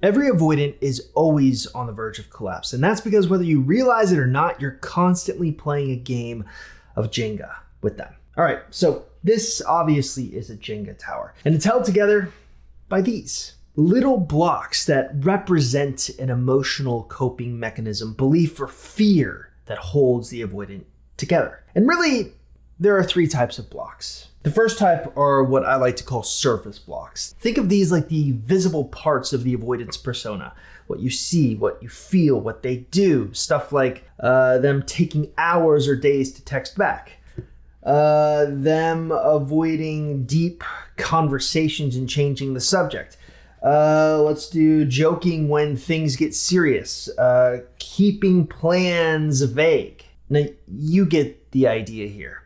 Every avoidant is always on the verge of collapse, and that's because whether you realize it or not, you're constantly playing a game of Jenga with them. All right, so this obviously is a Jenga tower, and it's held together by these little blocks that represent an emotional coping mechanism, belief or fear that holds the avoidant together. And really, there are three types of blocks. The first type are what I like to call surface blocks. Think of these like the visible parts of the avoidance persona. What you see, what you feel, what they do. Stuff like them taking hours or days to text back. Them avoiding deep conversations and changing the subject. Let's do joking when things get serious. Keeping plans vague. Now, you get the idea here.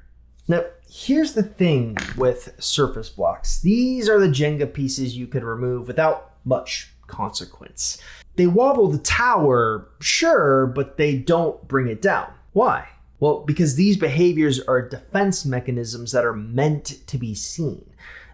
Now, here's the thing with surface blocks. These are the Jenga pieces you could remove without much consequence. They wobble the tower, sure, but they don't bring it down. Why? Well, because these behaviors are defense mechanisms that are meant to be seen.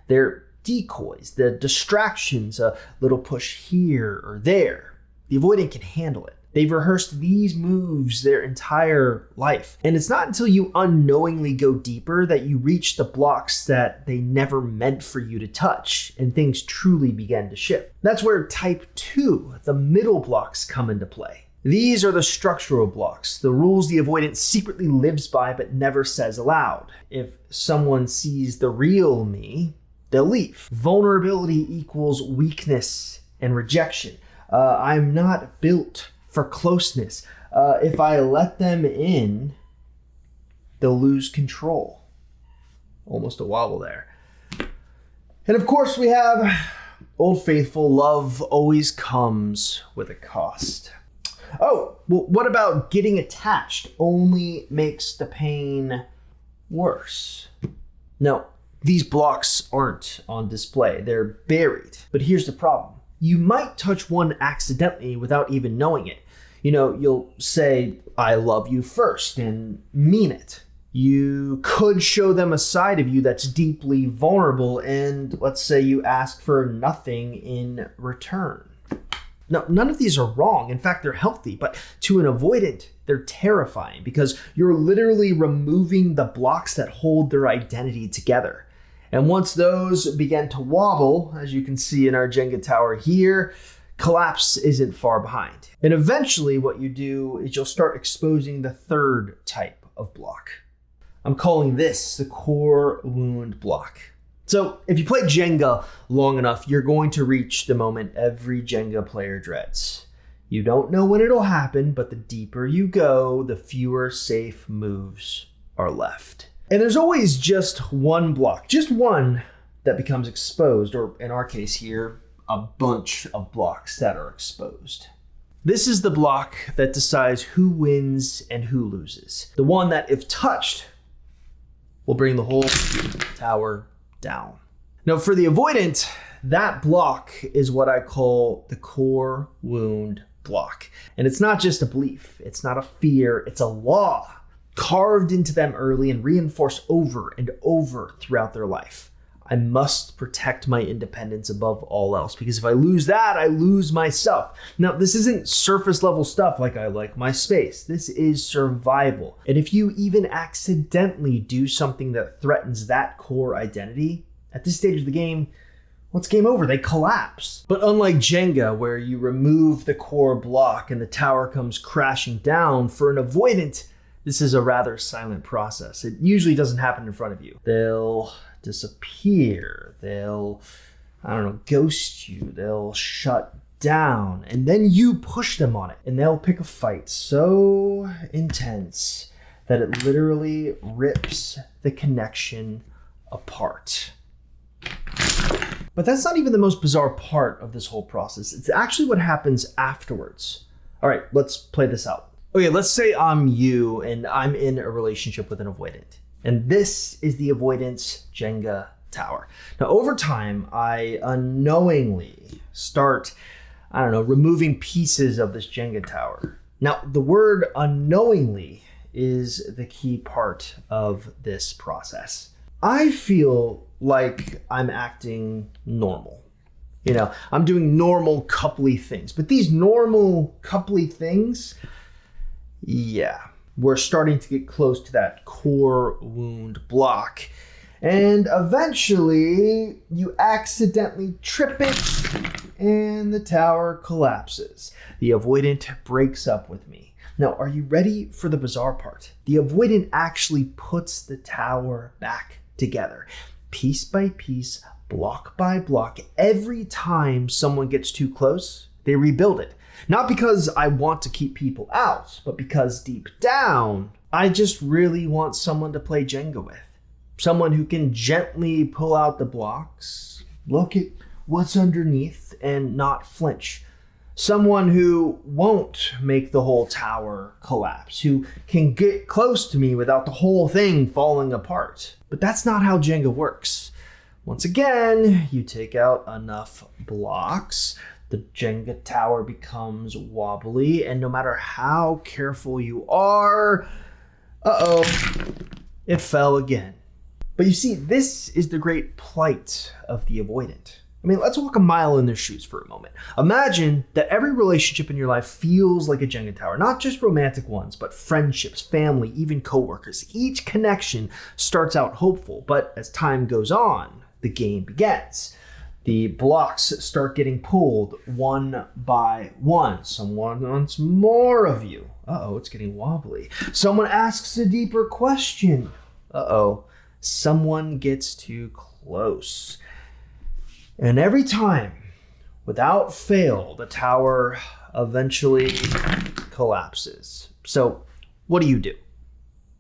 They're decoys, the distractions, a little push here or there. The avoidant can handle it. They've rehearsed these moves their entire life. And it's not until you unknowingly go deeper that you reach the blocks that they never meant for you to touch, and things truly begin to shift. That's where type 2, the middle blocks, come into play. These are the structural blocks, the rules the avoidant secretly lives by but never says aloud. If someone sees the real me, they'll leave. Vulnerability equals weakness and rejection. I'm not built for closeness. If I let them in, they'll lose control. Almost a wobble there. And of course we have Old Faithful, love always comes with a cost. Oh, well, what about getting attached only makes the pain worse? No, these blocks aren't on display. They're buried. But here's the problem. You might touch one accidentally without even knowing it. You know, you'll say, I love you first, and mean it. You could show them a side of you that's deeply vulnerable, and let's say you ask for nothing in return. Now, none of these are wrong. In fact, they're healthy, but to an avoidant, they're terrifying because you're literally removing the blocks that hold their identity together. And once those begin to wobble, as you can see in our Jenga tower here, collapse isn't far behind. And eventually what you do is you'll start exposing the third type of block. I'm calling this the core wound block. So if you play Jenga long enough, you're going to reach the moment every Jenga player dreads. You don't know when it'll happen, but the deeper you go, the fewer safe moves are left. And there's always just one block, just one that becomes exposed, or in our case here, a bunch of blocks that are exposed. This is the block that decides who wins and who loses. The one that, if touched, will bring the whole tower down. Now, for the avoidant, that block is what I call the core wound block. And it's not just a belief. It's not a fear. It's a law carved into them early and reinforced over and over throughout their life. I must protect my independence above all else, because if I lose that, I lose myself. Now, this isn't surface level stuff like I like my space. This is survival. And if you even accidentally do something that threatens that core identity, at this stage of the game, well, it's game over. They collapse. But unlike Jenga, where you remove the core block and the tower comes crashing down, for an avoidant, this is a rather silent process. It usually doesn't happen in front of you. They'll disappear. They'll, ghost you. They'll shut down. And then you push them on it. And they'll pick a fight so intense that it literally rips the connection apart. But that's not even the most bizarre part of this whole process. It's actually what happens afterwards. All right, let's play this out. Okay, let's say I'm you and I'm in a relationship with an avoidant. And this is the avoidance Jenga tower. Now, over time, I unknowingly start, removing pieces of this Jenga tower. Now, the word unknowingly is the key part of this process. I feel like I'm acting normal. I'm doing normal coupley things. But these normal coupley things, yeah, we're starting to get close to that core wound block. And eventually, you accidentally trip it, and the tower collapses. The avoidant breaks up with me. Now, are you ready for the bizarre part? The avoidant actually puts the tower back together, piece by piece, block by block. Every time someone gets too close, they rebuild it. Not because I want to keep people out, but because deep down, I just really want someone to play Jenga with. Someone who can gently pull out the blocks, look at what's underneath, and not flinch. Someone who won't make the whole tower collapse, who can get close to me without the whole thing falling apart. But that's not how Jenga works. Once again, you take out enough blocks, the Jenga tower becomes wobbly, and no matter how careful you are, it fell again. But you see, this is the great plight of the avoidant. I mean, let's walk a mile in their shoes for a moment. Imagine that every relationship in your life feels like a Jenga tower, not just romantic ones, but friendships, family, even coworkers. Each connection starts out hopeful, but as time goes on, the game begins. The blocks start getting pulled one by one. Someone wants more of you. It's getting wobbly. Someone asks a deeper question. Someone gets too close. And every time, without fail, the tower eventually collapses. So what do?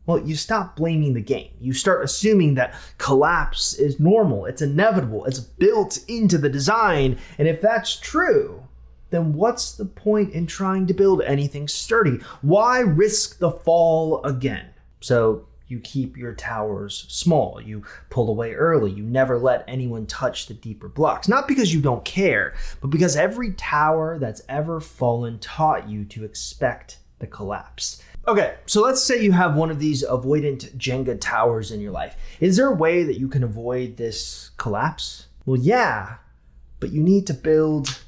Well, you stop blaming the game. You start assuming that collapse is normal, it's inevitable, it's built into the design. And if that's true, then what's the point in trying to build anything sturdy? Why risk the fall again? So you keep your towers small. You pull away early. You never let anyone touch the deeper blocks. Not because you don't care, but because every tower that's ever fallen taught you to expect the collapse. Okay, so let's say you have one of these avoidant Jenga towers in your life. Is there a way that you can avoid this collapse? Well, yeah, but you need to build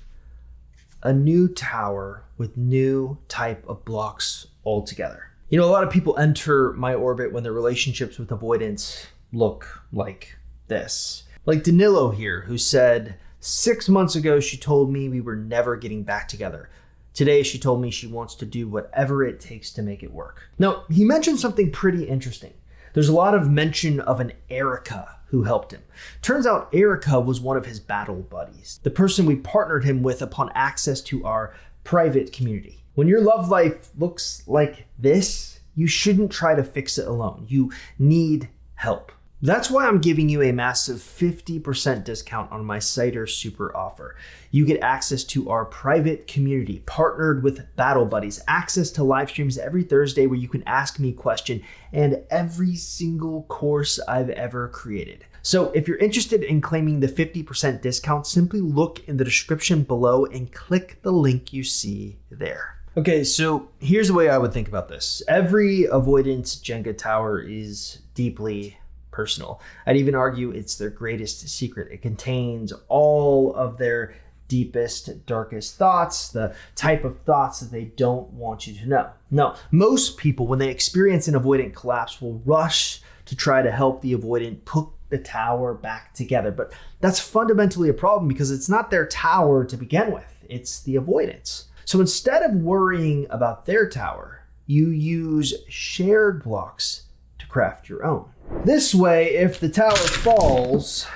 a new tower with new type of blocks altogether. A lot of people enter my orbit when their relationships with avoidance look like this. Like Danilo here, who said, 6 months ago, she told me we were never getting back together. Today, she told me she wants to do whatever it takes to make it work. Now, he mentioned something pretty interesting. There's a lot of mention of an Erica who helped him. Turns out Erica was one of his battle buddies, the person we partnered him with upon access to our private community. When your love life looks like this, you shouldn't try to fix it alone. You need help. That's why I'm giving you a massive 50% discount on my Seiter super offer. You get access to our private community, partnered with Battle Buddies, access to live streams every Thursday where you can ask me a question, and every single course I've ever created. So if you're interested in claiming the 50% discount, simply look in the description below and click the link you see there. Okay, so here's the way I would think about this. Every avoidance Jenga tower is deeply personal. I'd even argue it's their greatest secret. It contains all of their deepest, darkest thoughts, the type of thoughts that they don't want you to know. Now, most people, when they experience an avoidant collapse, will rush to try to help the avoidant put the tower back together. But that's fundamentally a problem because it's not their tower to begin with. It's the avoidance. So instead of worrying about their tower, you use shared blocks to craft your own. This way, if the tower falls,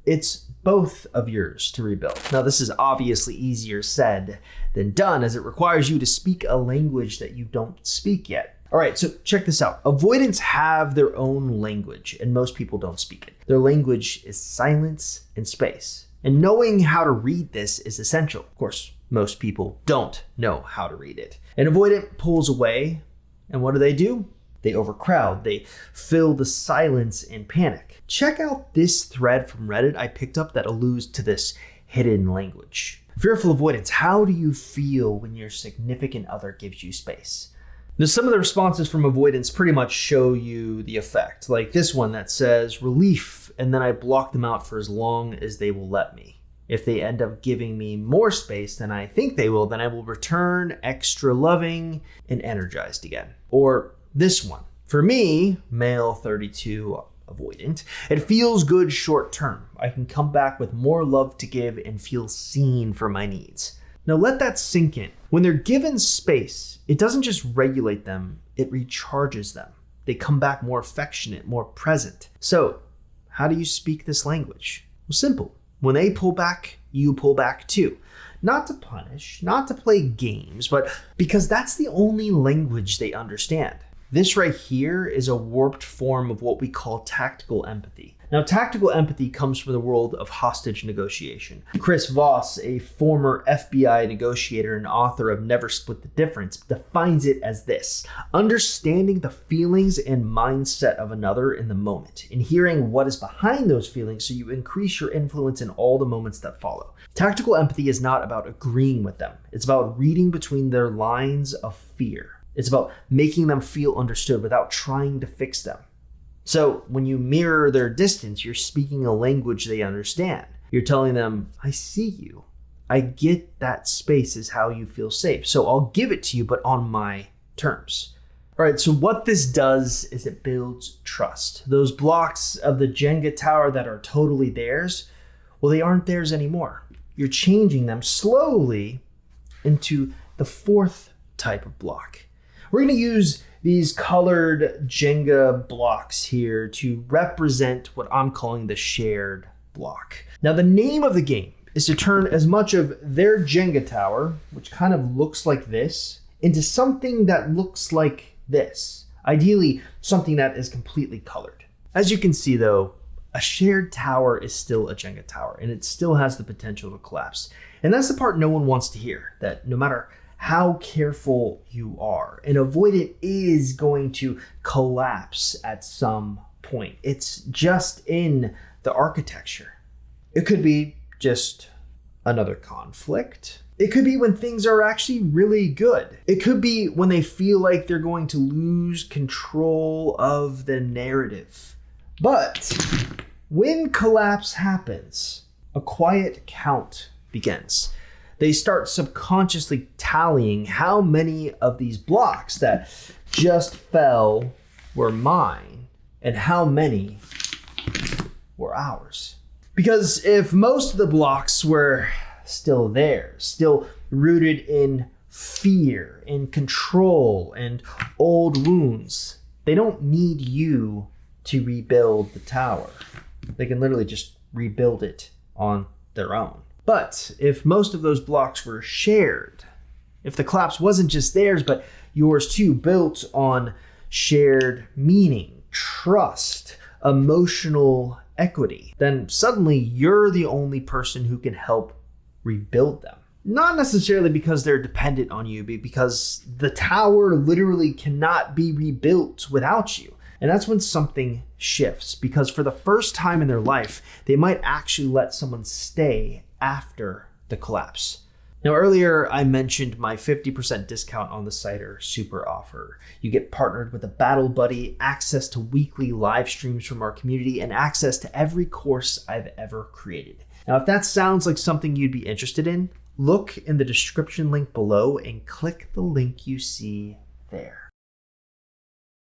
it's both of yours to rebuild. Now, this is obviously easier said than done, as it requires you to speak a language that you don't speak yet. All right, so check this out. Avoidants have their own language, and most people don't speak it. Their language is silence and space. And knowing how to read this is essential. Of course, most people don't know how to read it. An avoidant pulls away, and what do? They overcrowd. They fill the silence in panic. Check out this thread from Reddit I picked up that alludes to this hidden language. Fearful avoidance, how do you feel when your significant other gives you space? Now, some of the responses from avoidance pretty much show you the effect. Like this one that says, relief, and then I block them out for as long as they will let me. If they end up giving me more space than I think they will, then I will return extra loving and energized again. Or this one. For me, male 32 avoidant, it feels good short term. I can come back with more love to give and feel seen for my needs. Now let that sink in. When they're given space, it doesn't just regulate them, it recharges them. They come back more affectionate, more present. So, how do you speak this language? Well, simple. When they pull back, you pull back too. Not to punish, not to play games, but because that's the only language they understand. This right here is a warped form of what we call tactical empathy. Now, tactical empathy comes from the world of hostage negotiation. Chris Voss, a former FBI negotiator and author of Never Split the Difference, defines it as this: understanding the feelings and mindset of another in the moment, and hearing what is behind those feelings so you increase your influence in all the moments that follow. Tactical empathy is not about agreeing with them. It's about reading between their lines of fear. It's about making them feel understood without trying to fix them. So when you mirror their distance, you're speaking a language they understand. You're telling them, I see you. I get that space is how you feel safe. So I'll give it to you, but on my terms. All right, so what this does is it builds trust. Those blocks of the Jenga tower that are totally theirs, well, they aren't theirs anymore. You're changing them slowly into the fourth type of block. We're going to use these colored Jenga blocks here to represent what I'm calling the shared block. Now, the name of the game is to turn as much of their Jenga tower, which kind of looks like this, into something that looks like this. Ideally, something that is completely colored. As you can see, though, a shared tower is still a Jenga tower, and it still has the potential to collapse. And that's the part no one wants to hear, that no matter how careful you are, an avoidant is going to collapse at some point. It's just in the architecture. It could be just another conflict. It could be when things are actually really good. It could be when they feel like they're going to lose control of the narrative. But when collapse happens, a quiet count begins. They start subconsciously tallying how many of these blocks that just fell were mine and how many were ours. Because if most of the blocks were still there, still rooted in fear and control and old wounds, they don't need you to rebuild the tower. They can literally just rebuild it on their own. But if most of those blocks were shared, if the collapse wasn't just theirs, but yours too, built on shared meaning, trust, emotional equity, then suddenly you're the only person who can help rebuild them. Not necessarily because they're dependent on you, but because the tower literally cannot be rebuilt without you. And that's when something shifts, because for the first time in their life, they might actually let someone stay after the collapse. Now, earlier I mentioned my 50% discount on the Seiter super offer. You get partnered with a battle buddy, access to weekly live streams from our community, and access to every course I've ever created. Now, if that sounds like something you'd be interested in, look in the description link below and click the link you see there.